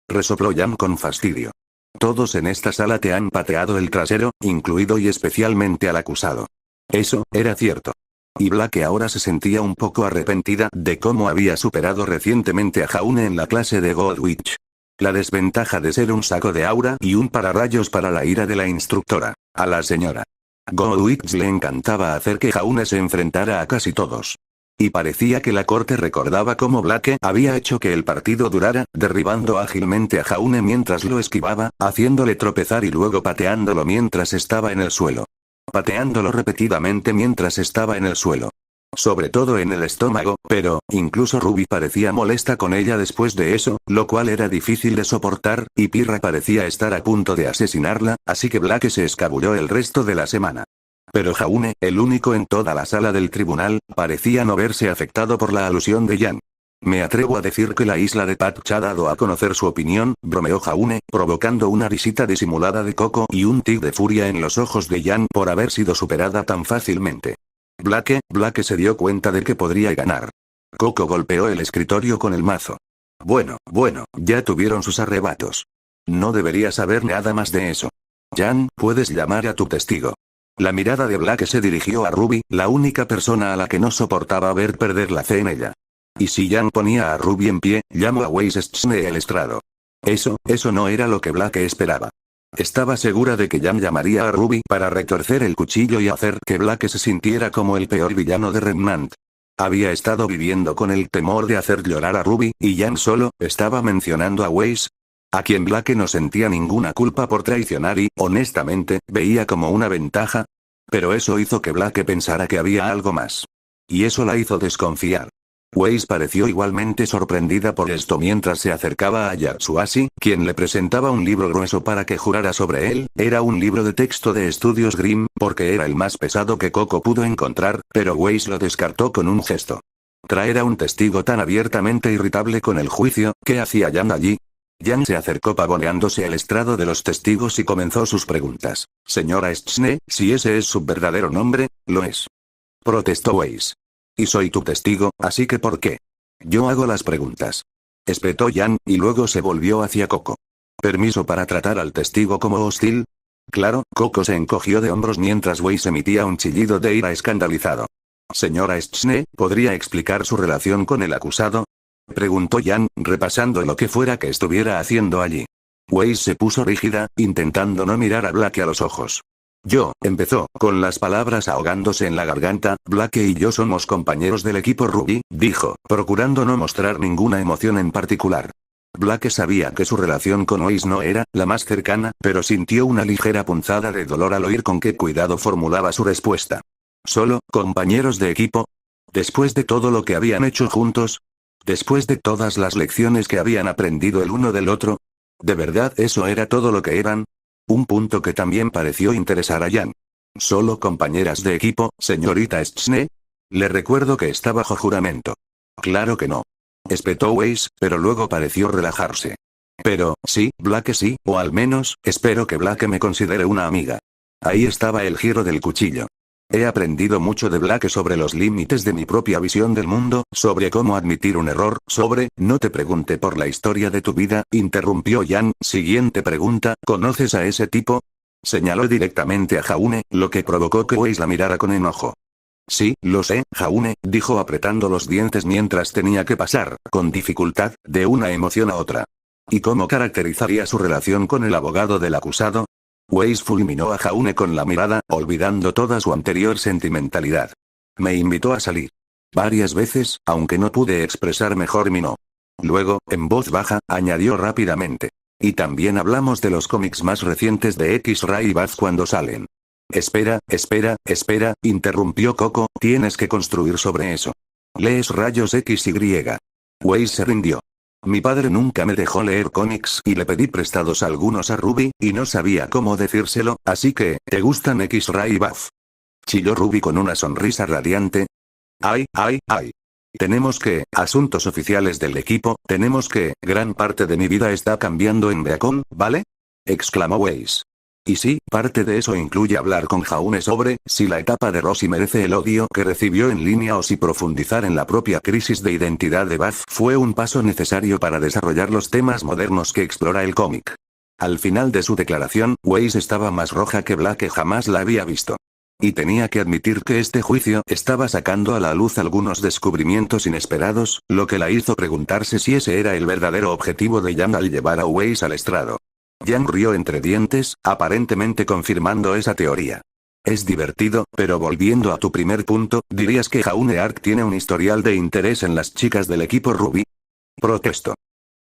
Resopló Jan con fastidio. Todos en esta sala te han pateado el trasero, incluido y especialmente al acusado. Eso, era cierto. Y Blake ahora se sentía un poco arrepentida de cómo había superado recientemente a Jaune en la clase de Godwitch. La desventaja de ser un saco de aura y un pararrayos para la ira de la instructora. A la señora Godwitch le encantaba hacer que Jaune se enfrentara a casi todos. Y parecía que la corte recordaba cómo Blake había hecho que el partido durara, derribando ágilmente a Jaune mientras lo esquivaba, haciéndole tropezar y luego pateándolo mientras estaba en el suelo. Pateándolo repetidamente mientras estaba en el suelo. Sobre todo en el estómago, pero, incluso Ruby parecía molesta con ella después de eso, lo cual era difícil de soportar, y Pirra parecía estar a punto de asesinarla, así que Blake se escabulló el resto de la semana. Pero Jaune, el único en toda la sala del tribunal, parecía no verse afectado por la alusión de Jan. Me atrevo a decir que la isla de Patch ha dado a conocer su opinión, bromeó Jaune, provocando una risita disimulada de Coco y un tic de furia en los ojos de Jan por haber sido superada tan fácilmente. Blake se dio cuenta de que podría ganar. Coco golpeó el escritorio con el mazo. Bueno, ya tuvieron sus arrebatos. No debería saber nada más de eso. Jan, puedes llamar a tu testigo. La mirada de Blake se dirigió a Ruby, la única persona a la que no soportaba ver perder la fe en ella. Y si Jan ponía a Ruby en pie, llamó a Weisschne el estrado. Eso no era lo que Blake esperaba. Estaba segura de que Jan llamaría a Ruby para retorcer el cuchillo y hacer que Blake se sintiera como el peor villano de Remnant. Había estado viviendo con el temor de hacer llorar a Ruby, y Jan solo estaba mencionando a Weiss, a quien Blake no sentía ninguna culpa por traicionar y, honestamente, veía como una ventaja. Pero eso hizo que Blake pensara que había algo más. Y eso la hizo desconfiar. Weiss pareció igualmente sorprendida por esto mientras se acercaba a Yatsuashi, quien le presentaba un libro grueso para que jurara sobre él. Era un libro de texto de estudios Grimm, porque era el más pesado que Coco pudo encontrar, pero Weiss lo descartó con un gesto. Traer a un testigo tan abiertamente irritable con el juicio, ¿qué hacía Jan allí? Jan se acercó pavoneándose al estrado de los testigos y comenzó sus preguntas. Señora Schne, si ese es su verdadero nombre, lo es. Protestó Weiss. Y soy tu testigo, así que ¿por qué? Yo hago las preguntas. Espetó Jan, y luego se volvió hacia Coco. ¿Permiso para tratar al testigo como hostil? Claro, Coco se encogió de hombros mientras Weiss emitía un chillido de ira escandalizado. Señora Schne, ¿podría explicar su relación con el acusado? Preguntó Jan, repasando lo que fuera que estuviera haciendo allí. Weiss se puso rígida, intentando no mirar a Blake a los ojos. Empezó, con las palabras ahogándose en la garganta. Blake y yo somos compañeros del equipo Ruby, dijo, procurando no mostrar ninguna emoción en particular. Blake sabía que su relación con Weiss no era la más cercana, pero sintió una ligera punzada de dolor al oír con qué cuidado formulaba su respuesta. ¿Solo, compañeros de equipo? ¿Después de todo lo que habían hecho juntos? ¿Después de todas las lecciones que habían aprendido el uno del otro? ¿De verdad eso era todo lo que eran? Un punto que también pareció interesar a Jan. ¿Solo compañeras de equipo, señorita Schne? Le recuerdo que está bajo juramento. Claro que no. Espetó Weiss, pero luego pareció relajarse. Pero, sí, Blake sí, o al menos, espero que Blake me considere una amiga. Ahí estaba el giro del cuchillo. He aprendido mucho de Blake sobre los límites de mi propia visión del mundo, sobre cómo admitir un error, no te pregunte por la historia de tu vida, interrumpió Jan. Siguiente pregunta, ¿conoces a ese tipo? Señaló directamente a Jaune, lo que provocó que Weiss la mirara con enojo. Sí, lo sé, Jaune, dijo apretando los dientes mientras tenía que pasar, con dificultad, de una emoción a otra. ¿Y cómo caracterizaría su relación con el abogado del acusado? Weiss fulminó a Jaune con la mirada, olvidando toda su anterior sentimentalidad. Me invitó a salir. Varias veces, aunque no pude expresar mejor mi no. Luego, en voz baja, añadió rápidamente. Y también hablamos de los cómics más recientes de X-Ray y Baz cuando salen. Espera, interrumpió Coco, tienes que construir sobre eso. ¿Lees rayos XY? Weiss se rindió. Mi padre nunca me dejó leer cómics y le pedí prestados algunos a Ruby, y no sabía cómo decírselo, así que, ¿te gustan X-Ray y Baz? Chilló Ruby con una sonrisa radiante. Ay. Tenemos que, asuntos oficiales del equipo, gran parte de mi vida está cambiando en Beacon, ¿vale? Exclamó Weiss. Y sí, parte de eso incluye hablar con Jaune sobre si la etapa de Rosie merece el odio que recibió en línea o si profundizar en la propia crisis de identidad de Baz fue un paso necesario para desarrollar los temas modernos que explora el cómic. Al final de su declaración, Weiss estaba más roja que Blake jamás la había visto. Y tenía que admitir que este juicio estaba sacando a la luz algunos descubrimientos inesperados, lo que la hizo preguntarse si ese era el verdadero objetivo de Jan al llevar a Weiss al estrado. Jan rió entre dientes, aparentemente confirmando esa teoría. Es divertido, pero volviendo a tu primer punto, ¿dirías que Jaune Ark tiene un historial de interés en las chicas del equipo Ruby? Protesto.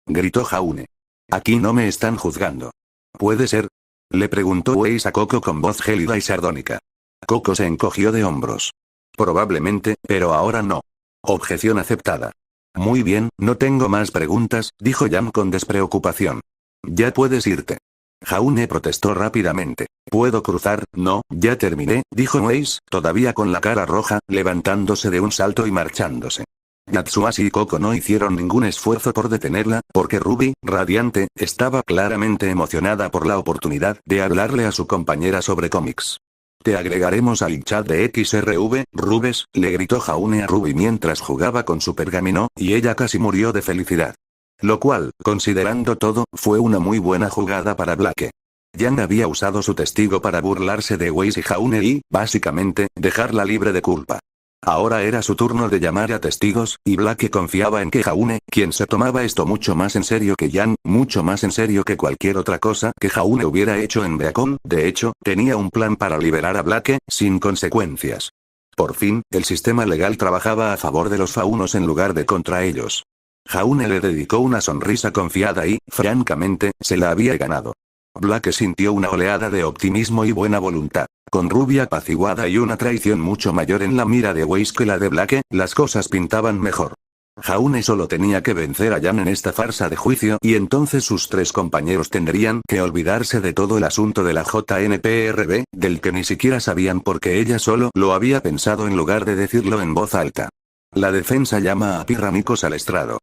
Gritó Jaune. Aquí no me están juzgando. ¿Puede ser? Le preguntó Weiss a Coco con voz gélida y sardónica. Coco se encogió de hombros. Probablemente, pero ahora no. Objeción aceptada. Muy bien, no tengo más preguntas, dijo Jan con despreocupación. Ya puedes irte. Jaune protestó rápidamente. ¿Puedo cruzar? No, ya terminé, dijo Weiss, todavía con la cara roja, levantándose de un salto y marchándose. Natsuashi y Coco no hicieron ningún esfuerzo por detenerla, porque Ruby, radiante, estaba claramente emocionada por la oportunidad de hablarle a su compañera sobre cómics. Te agregaremos al chat de XRV, Rubes, le gritó Jaune a Ruby mientras jugaba con su pergamino, y ella casi murió de felicidad. Lo cual, considerando todo, fue una muy buena jugada para Blake. Jan había usado su testigo para burlarse de Weiss y Jaune y, básicamente, dejarla libre de culpa. Ahora era su turno de llamar a testigos, y Blake confiaba en que Jaune, quien se tomaba esto mucho más en serio que Jan, mucho más en serio que cualquier otra cosa que Jaune hubiera hecho en Beacon, de hecho, tenía un plan para liberar a Blake, sin consecuencias. Por fin, el sistema legal trabajaba a favor de los faunos en lugar de contra ellos. Jaune le dedicó una sonrisa confiada y, francamente, se la había ganado. Blake sintió una oleada de optimismo y buena voluntad. Con Ruby apaciguada y una traición mucho mayor en la mira de Weiss que la de Blake, las cosas pintaban mejor. Jaune solo tenía que vencer a Jan en esta farsa de juicio y entonces sus tres compañeros tendrían que olvidarse de todo el asunto de la JNPRB, del que ni siquiera sabían porque ella solo lo había pensado en lugar de decirlo en voz alta. La defensa llama a Pirramicos al estrado.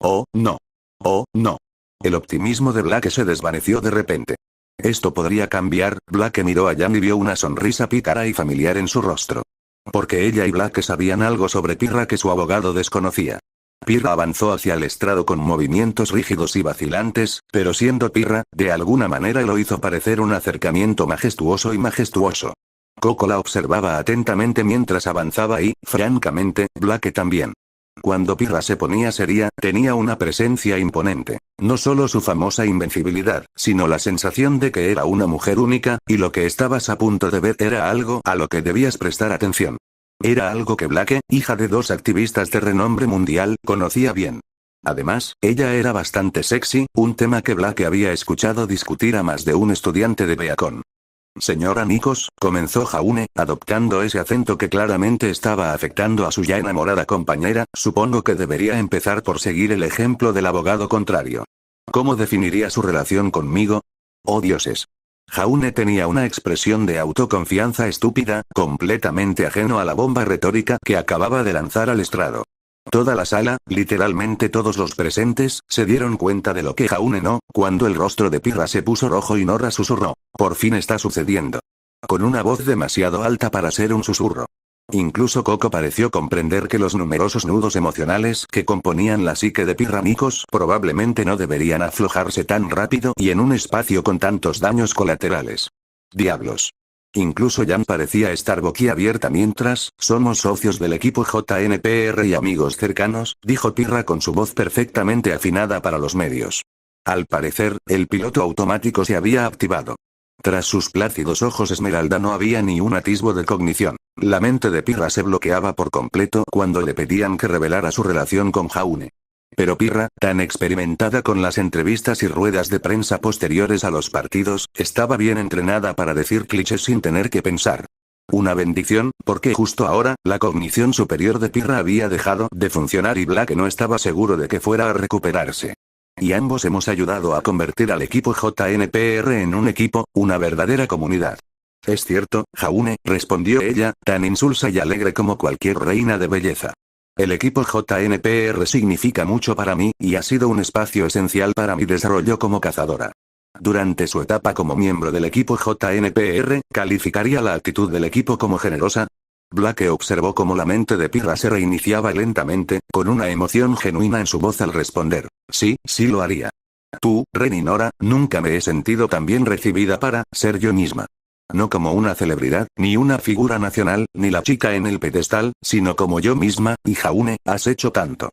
Oh, no. El optimismo de Blake se desvaneció de repente. Esto podría cambiar, Blake miró a Jan y vio una sonrisa pícara y familiar en su rostro. Porque ella y Blake sabían algo sobre Pirra que su abogado desconocía. Pirra avanzó hacia el estrado con movimientos rígidos y vacilantes, pero siendo Pirra, de alguna manera lo hizo parecer un acercamiento majestuoso y majestuoso. Coco la observaba atentamente mientras avanzaba y, francamente, Blake también. Cuando Pirra se ponía seria, tenía una presencia imponente. No solo su famosa invencibilidad, sino la sensación de que era una mujer única, y lo que estabas a punto de ver era algo a lo que debías prestar atención. Era algo que Blake, hija de dos activistas de renombre mundial, conocía bien. Además, ella era bastante sexy, un tema que Blake había escuchado discutir a más de un estudiante de Beacon. Señora Nikos, comenzó Jaune, adoptando ese acento que claramente estaba afectando a su ya enamorada compañera, supongo que debería empezar por seguir el ejemplo del abogado contrario. ¿Cómo definiría su relación conmigo? Oh dioses. Jaune tenía una expresión de autoconfianza estúpida, completamente ajeno a la bomba retórica que acababa de lanzar al estrado. Toda la sala, literalmente todos los presentes, se dieron cuenta de lo que Jaune no, cuando el rostro de Pirra se puso rojo y Nora susurró. Por fin está sucediendo. con una voz demasiado alta para ser un susurro. Incluso Coco pareció comprender que los numerosos nudos emocionales que componían la psique de Pirramicos probablemente no deberían aflojarse tan rápido y en un espacio con tantos daños colaterales. Diablos. Incluso Jan parecía estar boquiabierta mientras, somos socios del equipo JNPR y amigos cercanos, dijo Pirra con su voz perfectamente afinada para los medios. Al parecer, el piloto automático se había activado. Tras sus plácidos ojos esmeralda no había ni un atisbo de cognición. La mente de Pirra se bloqueaba por completo cuando le pedían que revelara su relación con Jaune. Pero Pirra, tan experimentada con las entrevistas y ruedas de prensa posteriores a los partidos, estaba bien entrenada para decir clichés sin tener que pensar. Una bendición, porque justo ahora, la cognición superior de Pirra había dejado de funcionar y Black no estaba seguro de que fuera a recuperarse. Y ambos hemos ayudado a convertir al equipo JNPR en un equipo, una verdadera comunidad. Es cierto, Jaune, respondió ella, tan insulsa y alegre como cualquier reina de belleza. El equipo JNPR significa mucho para mí, y ha sido un espacio esencial para mi desarrollo como cazadora. Durante su etapa como miembro del equipo JNPR, ¿calificaría la actitud del equipo como generosa? Black observó cómo la mente de Pirra se reiniciaba lentamente, con una emoción genuina en su voz al responder. Sí, sí lo haría. Tú, Ren y Nora, nunca me he sentido tan bien recibida para ser yo misma. No como una celebridad, ni una figura nacional, ni la chica en el pedestal, sino como yo misma, y Jaune, has hecho tanto.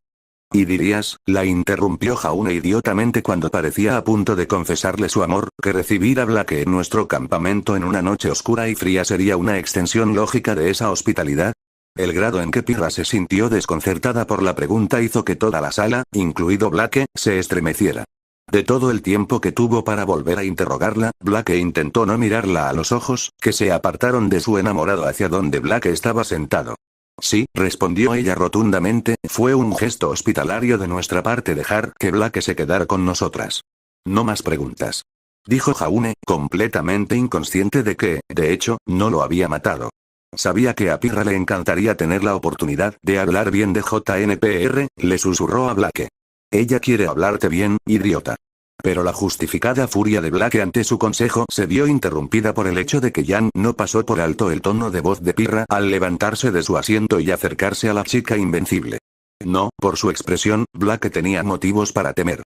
¿Y dirías? La interrumpió Jaune idiotamente cuando parecía a punto de confesarle su amor, que recibir a Black en nuestro campamento en una noche oscura y fría sería una extensión lógica de esa hospitalidad. El grado en que Pirra se sintió desconcertada por la pregunta hizo que toda la sala, incluido Black, se estremeciera. De todo el tiempo que tuvo para volver a interrogarla, Black intentó no mirarla a los ojos, que se apartaron de su enamorado hacia donde Black estaba sentado. Sí, respondió ella rotundamente, fue un gesto hospitalario de nuestra parte dejar que Black se quedara con nosotras. No más preguntas. Dijo Jaune, completamente inconsciente de que, de hecho, no lo había matado. Sabía que a Pirra le encantaría tener la oportunidad de hablar bien de JNPR, le susurró a Black. Ella quiere hablarte bien, idiota. Pero la justificada furia de Black ante su consejo se vio interrumpida por el hecho de que Jan no pasó por alto el tono de voz de Pirra al levantarse de su asiento y acercarse a la chica invencible. No, por su expresión, Black tenía motivos para temer.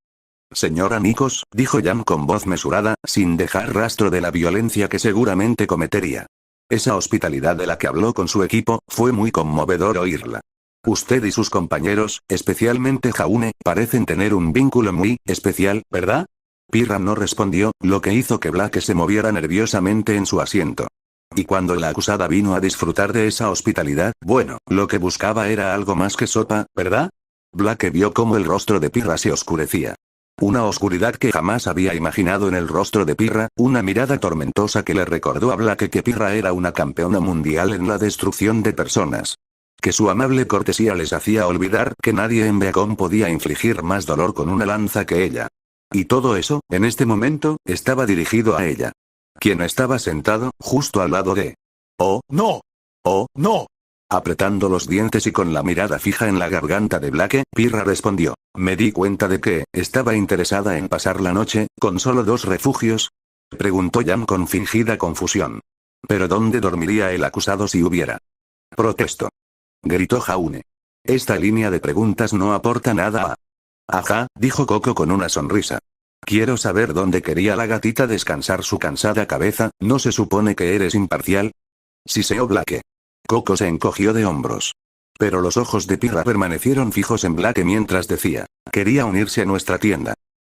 Señora Nikos, dijo Jan con voz mesurada, sin dejar rastro de la violencia que seguramente cometería. Esa hospitalidad de la que habló con su equipo, fue muy conmovedor oírla. Usted y sus compañeros, especialmente Jaune, parecen tener un vínculo muy especial, ¿verdad? Pirra no respondió, lo que hizo que Black se moviera nerviosamente en su asiento. Y cuando la acusada vino a disfrutar de esa hospitalidad, bueno, lo que buscaba era algo más que sopa, ¿verdad? Black vio cómo el rostro de Pirra se oscurecía. Una oscuridad que jamás había imaginado en el rostro de Pirra, una mirada tormentosa que le recordó a Black que Pirra era una campeona mundial en la destrucción de personas. Que su amable cortesía les hacía olvidar que nadie en Beacon podía infligir más dolor con una lanza que ella. Y todo eso, en este momento, estaba dirigido a ella. Quien estaba sentado, justo al lado de... ¡Oh, no! ¡Oh, no! Apretando los dientes y con la mirada fija en la garganta de Black, Pirra respondió. Me di cuenta de que, estaba interesada en pasar la noche, con solo 2 refugios. Preguntó Jan con fingida confusión. ¿Pero dónde dormiría el acusado si hubiera? Protesto. Gritó Jaune. Esta línea de preguntas no aporta nada a... Ajá, dijo Coco con una sonrisa. Quiero saber dónde quería la gatita descansar su cansada cabeza, ¿no se supone que eres imparcial? Siseó Black. Coco se encogió de hombros. Pero los ojos de Pirra permanecieron fijos en Black mientras decía. Quería unirse a nuestra tienda.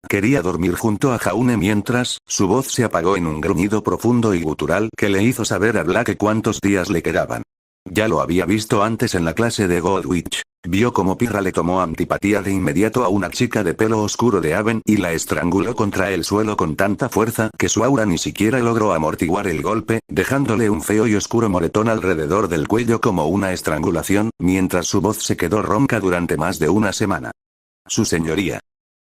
Quería dormir junto a Jaune mientras, su voz se apagó en un gruñido profundo y gutural que le hizo saber a Black cuántos días le quedaban. Ya lo había visto antes en la clase de Goldwich. Vio como Pirra le tomó antipatía de inmediato a una chica de pelo oscuro de Aven y la estranguló contra el suelo con tanta fuerza que su aura ni siquiera logró amortiguar el golpe, dejándole un feo y oscuro moretón alrededor del cuello como una estrangulación, mientras su voz se quedó ronca durante más de una semana. Su señoría.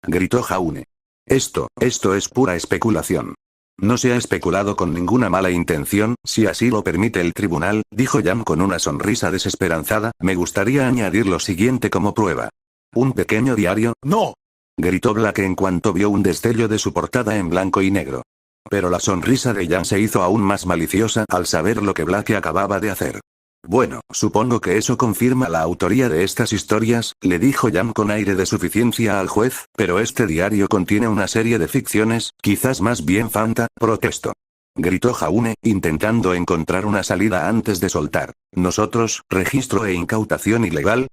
Gritó Jaune. Esto es pura especulación. No se ha especulado con ninguna mala intención, si así lo permite el tribunal, dijo Jan con una sonrisa desesperanzada, me gustaría añadir lo siguiente como prueba. Un pequeño diario, ¡no! Gritó Black en cuanto vio un destello de su portada en blanco y negro. Pero la sonrisa de Jan se hizo aún más maliciosa al saber lo que Blake acababa de hacer. Bueno, supongo que eso confirma la autoría de estas historias, le dijo Jan con aire de suficiencia al juez, pero este diario contiene una serie de ficciones, quizás más bien protestó. Gritó Jaune, intentando encontrar una salida antes de soltar. Nosotros, registro e incautación ilegal,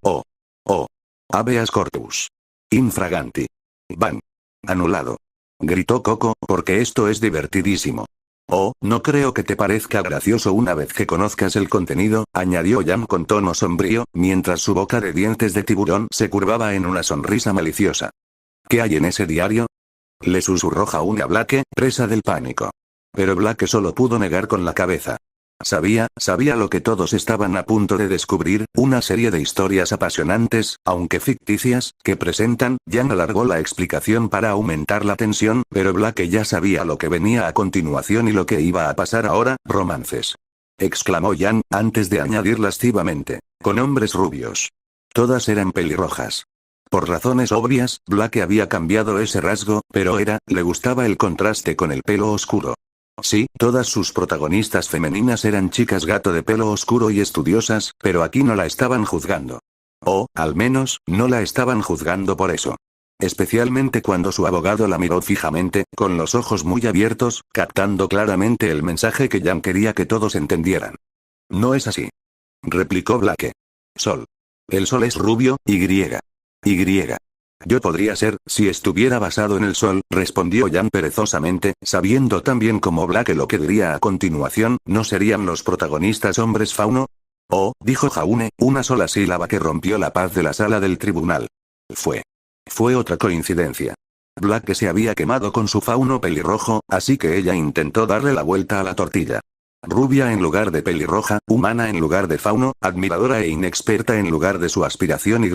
habeas corpus. Infraganti. Ban. Anulado. Gritó Coco, porque esto es divertidísimo. Oh, no creo que te parezca gracioso una vez que conozcas el contenido, añadió Jan con tono sombrío, mientras su boca de dientes de tiburón se curvaba en una sonrisa maliciosa. ¿Qué hay en ese diario? Le susurró Jaune a Blake, presa del pánico. Pero Blake solo pudo negar con la cabeza. Sabía lo que todos estaban a punto de descubrir, una serie de historias apasionantes, aunque ficticias, que presentan. Jan alargó la explicación para aumentar la tensión, pero Blake ya sabía lo que venía a continuación y lo que iba a pasar ahora, romances. Exclamó Jan, antes de añadir lascivamente. Con hombres rubios. Todas eran pelirrojas. Por razones obvias, Blake había cambiado ese rasgo, pero le gustaba el contraste con el pelo oscuro. Sí, todas sus protagonistas femeninas eran chicas gato de pelo oscuro y estudiosas, pero aquí no la estaban juzgando. O, al menos, no la estaban juzgando por eso. Especialmente cuando su abogado la miró fijamente, con los ojos muy abiertos, captando claramente el mensaje que Jan quería que todos entendieran. No es así. Replicó Blake. Sol. El sol es rubio, Y. Yo podría ser, si estuviera basado en el sol, respondió Jan perezosamente, sabiendo tan bien como Blake lo que diría a continuación, ¿no serían los protagonistas hombres fauno? Oh, dijo Jaune, una sola sílaba que rompió la paz de la sala del tribunal. Fue otra coincidencia. Blake se había quemado con su fauno pelirrojo, así que ella intentó darle la vuelta a la tortilla. Rubia en lugar de pelirroja, humana en lugar de fauno, admiradora e inexperta en lugar de su aspiración Y.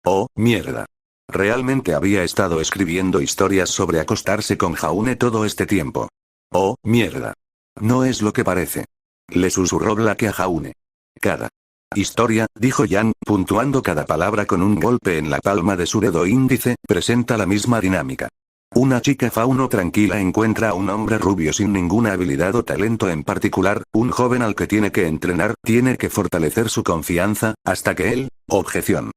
Oh, mierda. Realmente había estado escribiendo historias sobre acostarse con Jaune todo este tiempo. Oh, mierda. No es lo que parece. Le susurró Blake a Jaune. Cada historia, dijo Jan, puntuando cada palabra con un golpe en la palma de su dedo índice, presenta la misma dinámica. Una chica fauno tranquila encuentra a un hombre rubio sin ninguna habilidad o talento en particular, un joven al que tiene que entrenar, tiene que fortalecer su confianza, hasta que él, objeción.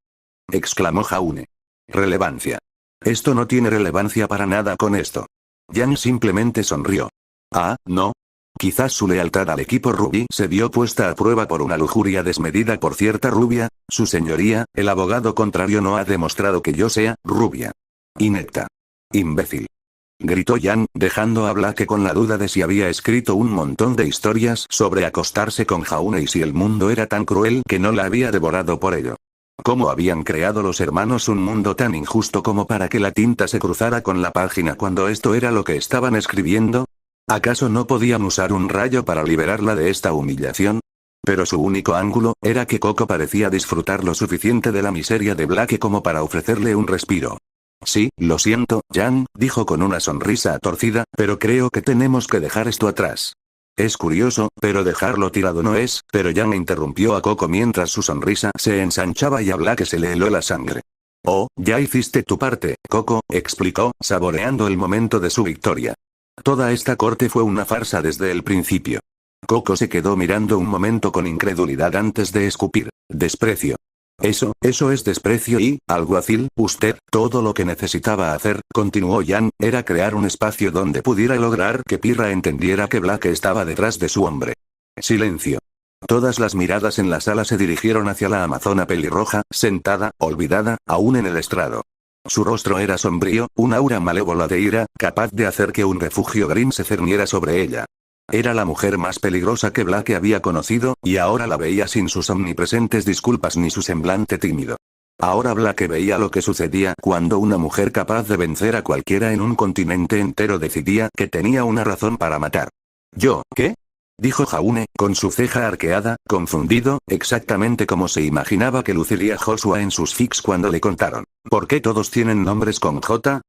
Exclamó Jaune. Relevancia. Esto no tiene relevancia para nada con esto. Jan simplemente sonrió. Ah, ¿no? Quizás su lealtad al equipo Ruby se vio puesta a prueba por una lujuria desmedida por cierta rubia, su señoría, el abogado contrario no ha demostrado que yo sea rubia. Inepta. Imbécil. Gritó Jan, dejando a Blake con la duda de si había escrito un montón de historias sobre acostarse con Jaune y si el mundo era tan cruel que no la había devorado por ello. ¿Cómo habían creado los hermanos un mundo tan injusto como para que la tinta se cruzara con la página cuando esto era lo que estaban escribiendo? ¿Acaso no podían usar un rayo para liberarla de esta humillación? Pero su único ángulo, era que Coco parecía disfrutar lo suficiente de la miseria de Blake como para ofrecerle un respiro. Sí, lo siento, Jan, dijo con una sonrisa torcida, pero creo que tenemos que dejar esto atrás. Es curioso, pero dejarlo tirado no es, pero Jan interrumpió a Coco mientras su sonrisa se ensanchaba y a Blake se le heló la sangre. Oh, ya hiciste tu parte, Coco, explicó, saboreando el momento de su victoria. Toda esta corte fue una farsa desde el principio. Coco se quedó mirando un momento con incredulidad antes de escupir. Desprecio. Eso es desprecio y, alguacil, usted, todo lo que necesitaba hacer, continuó Jan, era crear un espacio donde pudiera lograr que Pirra entendiera que Blake estaba detrás de su hombre. Silencio. Todas las miradas en la sala se dirigieron hacia la amazona pelirroja, sentada, olvidada, aún en el estrado. Su rostro era sombrío, un aura malévola de ira, capaz de hacer que un refugio Grimm se cerniera sobre ella. Era la mujer más peligrosa que Blake había conocido, y ahora la veía sin sus omnipresentes disculpas ni su semblante tímido. Ahora Blake veía lo que sucedía cuando una mujer capaz de vencer a cualquiera en un continente entero decidía que tenía una razón para matar. ¿Yo, qué? Dijo Jaune, con su ceja arqueada, confundido, exactamente como se imaginaba que luciría Joshua en sus fics cuando le contaron. ¿Por qué todos tienen nombres con J?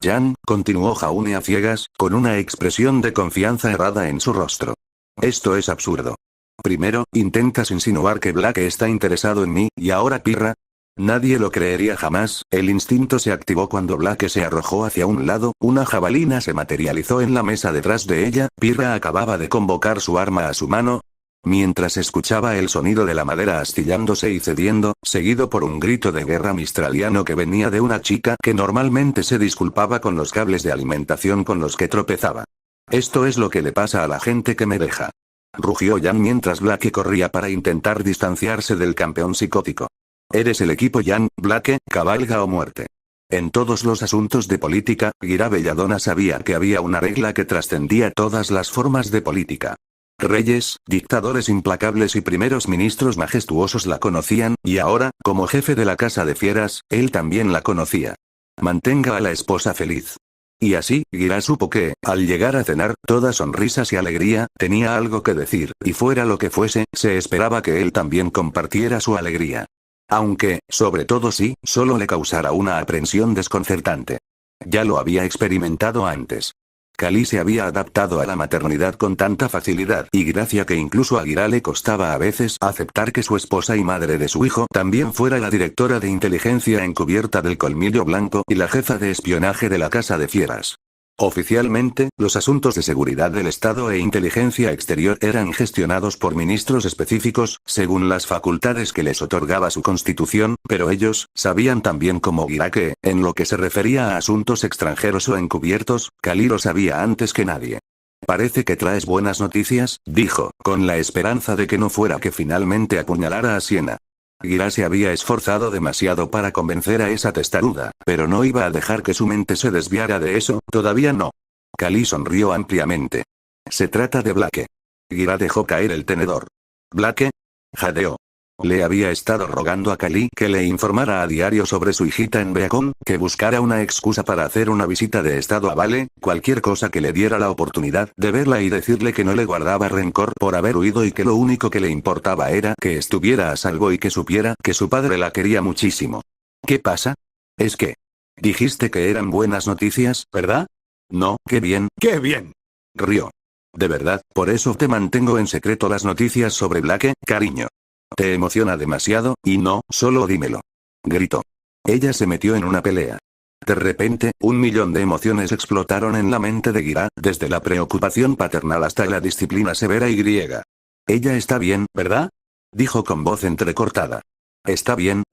Jan, continuó Jaune a ciegas, con una expresión de confianza errada en su rostro. Esto es absurdo. Primero, intentas insinuar que Blake está interesado en mí, y ahora Pirra. Nadie lo creería jamás, el instinto se activó cuando Blake se arrojó hacia un lado, una jabalina se materializó en la mesa detrás de ella, Pirra acababa de convocar su arma a su mano. Mientras escuchaba el sonido de la madera astillándose y cediendo, seguido por un grito de guerra mistraliano que venía de una chica que normalmente se disculpaba con los cables de alimentación con los que tropezaba. Esto es lo que le pasa a la gente que me deja. Rugió Jan mientras Blake corría para intentar distanciarse del campeón psicótico. Eres el equipo Jan, Blake, cabalga o muerte. En todos los asuntos de política, Guira Belladonna sabía que había una regla que trascendía todas las formas de política. Reyes, dictadores implacables y primeros ministros majestuosos la conocían, y ahora, como jefe de la Casa de Fieras, él también la conocía. Mantenga a la esposa feliz. Y así, Guira supo que, al llegar a cenar, toda sonrisas y alegría, tenía algo que decir, y fuera lo que fuese, se esperaba que él también compartiera su alegría. Aunque, sobre todo si, solo le causara una aprensión desconcertante. Ya lo había experimentado antes. Kali se había adaptado a la maternidad con tanta facilidad y gracia que incluso a Guira le costaba a veces aceptar que su esposa y madre de su hijo también fuera la directora de inteligencia encubierta del Colmillo Blanco y la jefa de espionaje de la Casa de Fieras. Oficialmente, los asuntos de seguridad del Estado e inteligencia exterior eran gestionados por ministros específicos, según las facultades que les otorgaba su constitución, pero ellos sabían también como Guira que, en lo que se refería a asuntos extranjeros o encubiertos, Kali lo sabía antes que nadie. Parece que traes buenas noticias, dijo, con la esperanza de que no fuera que finalmente apuñalara a Siena. Guira se había esforzado demasiado para convencer a esa testaruda, pero no iba a dejar que su mente se desviara de eso, todavía no. Kali sonrió ampliamente. Se trata de Blake. Guira dejó caer el tenedor. ¿Blake? Jadeó. Le había estado rogando a Kali que le informara a diario sobre su hijita en Beacon, que buscara una excusa para hacer una visita de estado a Vale, cualquier cosa que le diera la oportunidad de verla y decirle que no le guardaba rencor por haber huido y que lo único que le importaba era que estuviera a salvo y que supiera que su padre la quería muchísimo. ¿Qué pasa? Es que... Dijiste que eran buenas noticias, ¿verdad? No, qué bien, qué bien. Rió. De verdad, por eso te mantengo en secreto las noticias sobre Blake, cariño. Te emociona demasiado, y no, solo dímelo. Gritó. Ella se metió en una pelea. De repente, 1.000.000 de emociones explotaron en la mente de Guira, desde la preocupación paternal hasta la disciplina severa y griega. Ella está bien, ¿verdad? Dijo con voz entrecortada. Está bien,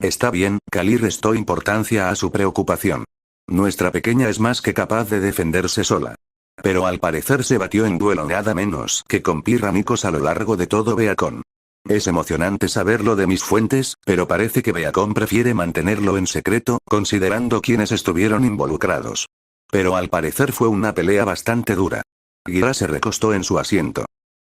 Kali restó importancia a su preocupación. Nuestra pequeña es más que capaz de defenderse sola. Pero al parecer se batió en duelo nada menos que con Pirramicos a lo largo de todo Beacon. Es emocionante saberlo de mis fuentes, pero parece que Beacon prefiere mantenerlo en secreto, considerando quienes estuvieron involucrados. Pero al parecer fue una pelea bastante dura. Guira se recostó en su asiento.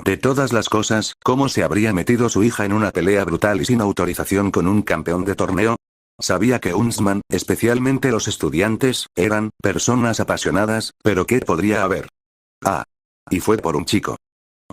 De todas las cosas, ¿cómo se habría metido su hija en una pelea brutal y sin autorización con un campeón de torneo? Sabía que Huntsman, especialmente los estudiantes, eran personas apasionadas, pero ¿qué podría haber? Ah. Y fue por un chico.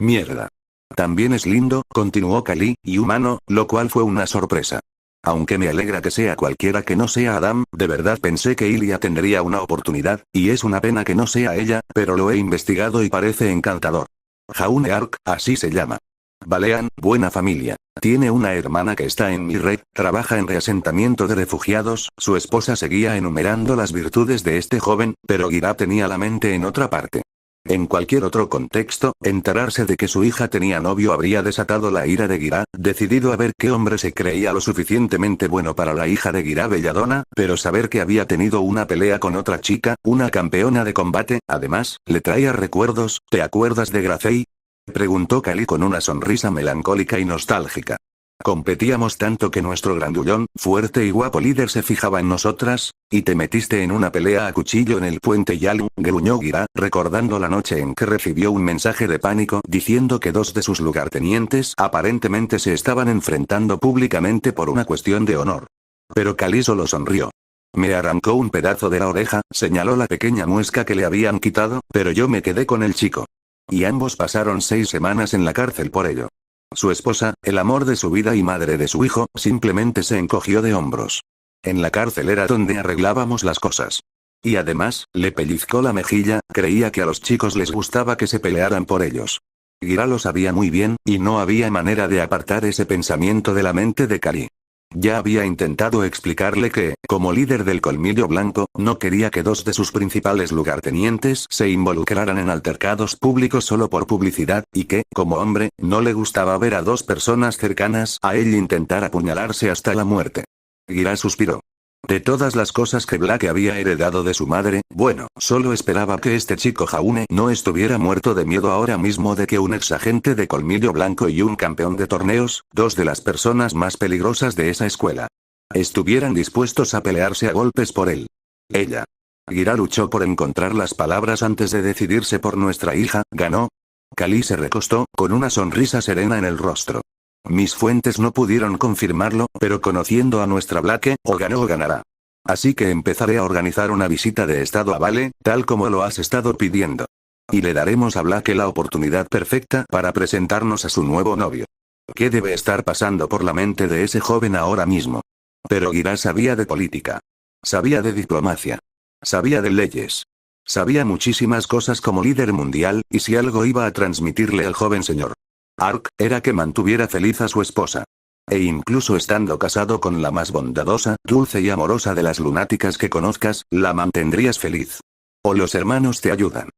Mierda. También es lindo, continuó Kali, y humano, lo cual fue una sorpresa. Aunque me alegra que sea cualquiera que no sea Adam, de verdad pensé que Ilya tendría una oportunidad, y es una pena que no sea ella, pero lo he investigado y parece encantador. Jaune Ark, así se llama. Balean, buena familia. Tiene una hermana que está en mi red, trabaja en reasentamiento de refugiados, su esposa seguía enumerando las virtudes de este joven, pero Guira tenía la mente en otra parte. En cualquier otro contexto, enterarse de que su hija tenía novio habría desatado la ira de Guira, decidido a ver qué hombre se creía lo suficientemente bueno para la hija de Guira Belladonna, pero saber que había tenido una pelea con otra chica, una campeona de combate, además, le traía recuerdos. ¿Te acuerdas de Gracey? Preguntó Kali con una sonrisa melancólica y nostálgica. Competíamos tanto que nuestro grandullón, fuerte y guapo líder se fijaba en nosotras, y te metiste en una pelea a cuchillo en el puente Yalu, gruñó Guira, recordando la noche en que recibió un mensaje de pánico diciendo que 2 de sus lugartenientes aparentemente se estaban enfrentando públicamente por una cuestión de honor. Pero Kali solo sonrió. Me arrancó un pedazo de la oreja, señaló la pequeña muesca que le habían quitado, pero yo me quedé con el chico. Y ambos pasaron 6 semanas en la cárcel por ello. Su esposa, el amor de su vida y madre de su hijo, simplemente se encogió de hombros. En la cárcel era donde arreglábamos las cosas. Y además, le pellizcó la mejilla, creía que a los chicos les gustaba que se pelearan por ellos. Guira lo sabía muy bien, y no había manera de apartar ese pensamiento de la mente de Kali. Ya había intentado explicarle que, como líder del Colmillo Blanco, no quería que dos de sus principales lugartenientes se involucraran en altercados públicos solo por publicidad, y que, como hombre, no le gustaba ver a dos personas cercanas a él intentar apuñalarse hasta la muerte. Gira suspiró. De todas las cosas que Black había heredado de su madre, bueno, solo esperaba que este chico Jaune no estuviera muerto de miedo ahora mismo de que un exagente de Colmillo Blanco y un campeón de torneos, dos de las personas más peligrosas de esa escuela, estuvieran dispuestos a pelearse a golpes por él. Ella. Gira luchó por encontrar las palabras antes de decidirse por nuestra hija, ganó. Kali se recostó, con una sonrisa serena en el rostro. Mis fuentes no pudieron confirmarlo, pero conociendo a nuestra Blake, o ganó o ganará. Así que empezaré a organizar una visita de estado a Vale, tal como lo has estado pidiendo. Y le daremos a Blake la oportunidad perfecta para presentarnos a su nuevo novio. ¿Qué debe estar pasando por la mente de ese joven ahora mismo? Pero Gira sabía de política. Sabía de diplomacia. Sabía de leyes. Sabía muchísimas cosas como líder mundial, y si algo iba a transmitirle al joven señor Ark, era que mantuviera feliz a su esposa. E incluso estando casado con la más bondadosa, dulce y amorosa de las lunáticas que conozcas, la mantendrías feliz. O los hermanos te ayudan.